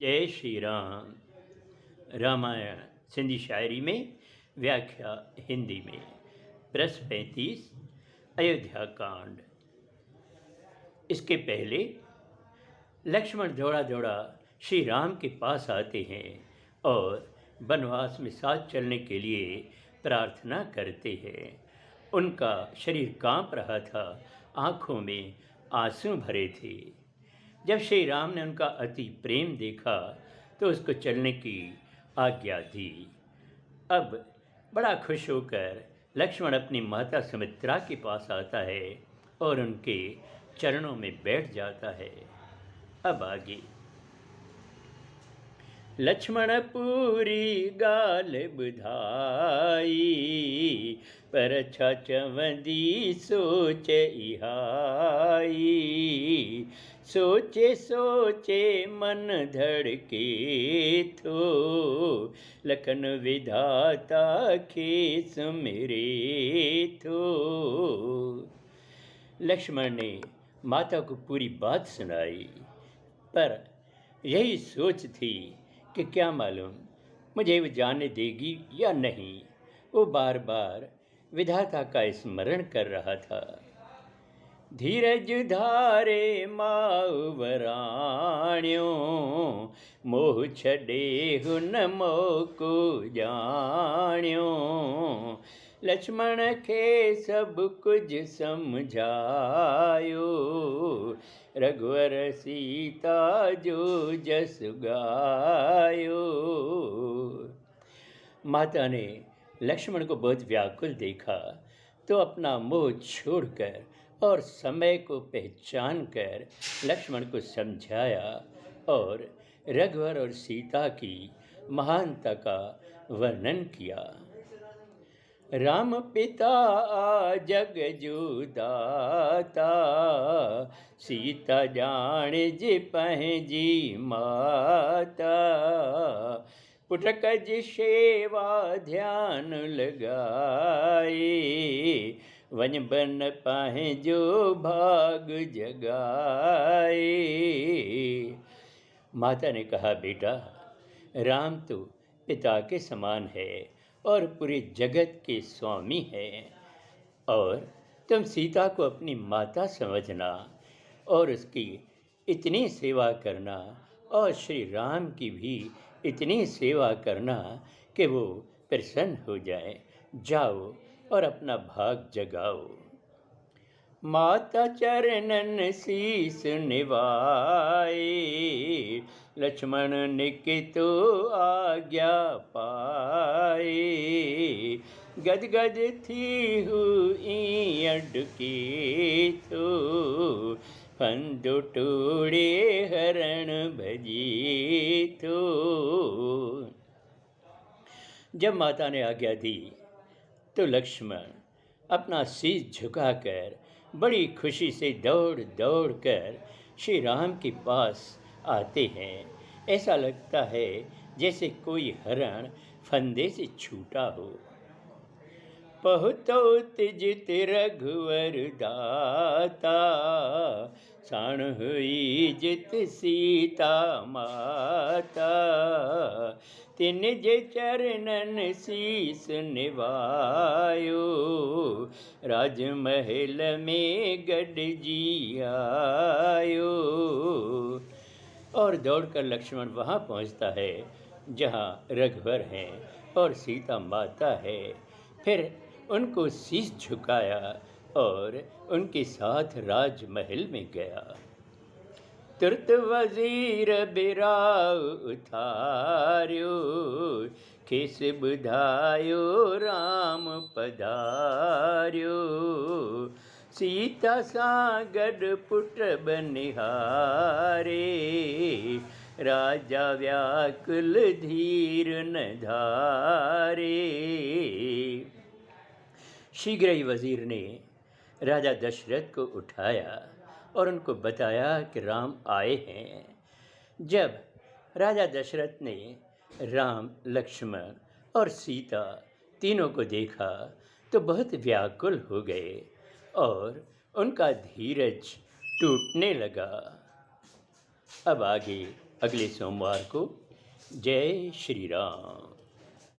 जय श्री राम। रामायण सिंधी शायरी में व्याख्या हिंदी में। प्रश्न 35 अयोध्या कांड। इसके पहले लक्ष्मण दौड़ा दौड़ा श्री राम के पास आते हैं और वनवास में साथ चलने के लिए प्रार्थना करते हैं। उनका शरीर कांप रहा था, आँखों में आंसू भरे थे। जब श्री राम ने उनका अति प्रेम देखा तो उसको चलने की आज्ञा दी। अब बड़ा खुश होकर लक्ष्मण अपनी माता सुमित्रा के पास आता है और उनके चरणों में बैठ जाता है। अब आगे लक्ष्मण पूरी गाल बुधाई, पर चवंदी सोच इहाई। सोचे सोचे मन धड़के थो, लखन विधाता खेस मेरे थो। लक्ष्मण ने माता को पूरी बात सुनाई, पर यही सोच थी कि क्या मालूम मुझे वो जाने देगी या नहीं। वो बार बार विधाता का स्मरण कर रहा था। धीरज धारे माउवराण्यो, मोह छड़े हुन मोको जाण्यो। लक्ष्मण के सब कुछ समझायो, रघुवर सीता जो जस गायो। माता ने लक्ष्मण को बहुत व्याकुल देखा तो अपना मोह छोड़कर और समय को पहचान कर लक्ष्मण को समझाया और रघुवर और सीता की महानता का वर्णन किया। राम पिता जग जुदाता, सीता जान जे पहजी माता। पुटकज सेवा ध्यान लगाए, वन बन पाए जो भाग जगाए। माता ने कहा, बेटा राम तो पिता के समान है और पूरे जगत के स्वामी है, और तुम सीता को अपनी माता समझना और उसकी इतनी सेवा करना, और श्री राम की भी इतनी सेवा करना कि वो प्रसन्न हो जाए। जाओ और अपना भाग जगाओ। माता चरणन शीस निवाए, लक्ष्मण निकितो आज्ञा पाए। गद गद थी हुई अडके थो, फंदो टोड़े हरण भजी थो। जब माता ने आज्ञा दी तो लक्ष्मण अपना शीश झुकाकर बड़ी खुशी से दौड़ दौड़ कर श्री राम के पास आते हैं। ऐसा लगता है जैसे कोई हरण फंदे से छूटा हो। पहुतो तिजित रघुवर दाता, साण हुई जित सीता माता। तिन जे चरणन शीस निवायो, राजमहल में गड जी आयो। और दौड़कर लक्ष्मण वहाँ पहुँचता है जहाँ रघुवर हैं और सीता माता है। फिर उनको शीश झुकाया और उनके साथ राजमहल में गया। तुरत वजीर बिराउ उतार्यो, खेस बुधायो राम पधार्यो। सीता सागड पुट बनिहारे, राजा व्याकुल धीर न धारे। शीघ्र ही वजीर ने राजा दशरथ को उठाया और उनको बताया कि राम आए हैं। जब राजा दशरथ ने राम, लक्ष्मण और सीता तीनों को देखा तो बहुत व्याकुल हो गए और उनका धीरज टूटने लगा। अब आगे अगले सोमवार को। जय श्री राम।